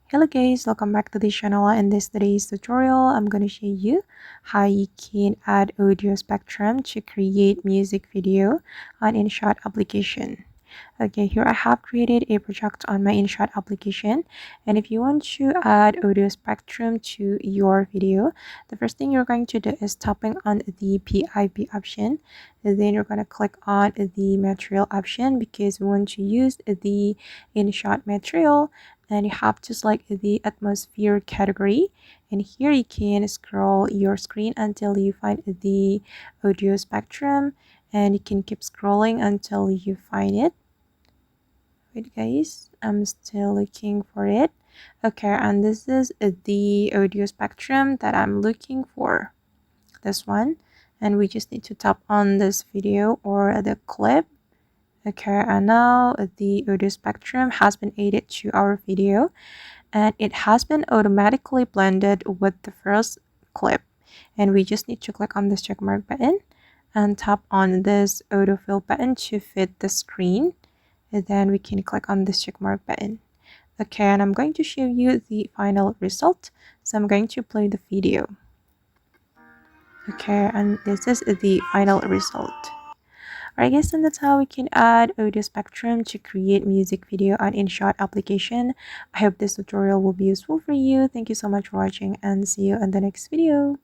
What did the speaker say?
Hello guys, welcome back to the channel. In today's tutorial, I'm going to show you how you can add audio spectrum to create music video on InShot application. Okay, here I have created a project on my InShot application, and if you want to add audio spectrum to your video, the first thing you're going to do is tapping on the PIB option, and then you're going to click on the material option because we want to use the InShot material, and you have to select the atmosphere category, and here you can scroll your screen until you find the audio spectrum, and you can keep scrolling until you find it. Wait guys, I'm still looking for it. Okay, and this is the audio spectrum that I'm looking for, this one, and we just need to tap on this video or the clip. Okay, and now the audio spectrum has been added to our video, and it has been automatically blended with the first clip, and we just need to click on this check mark button and tap on this autofill button to fit the screen, and then we can click on this check mark button. Okay, and I'm going to show you the final result, so I'm going to play the video. Okay, and this is the final result. Alright guys, and that's how we can add audio spectrum to create music video on InShot application. I hope this tutorial will be useful for you. Thank you so much for watching, and see you in the next video.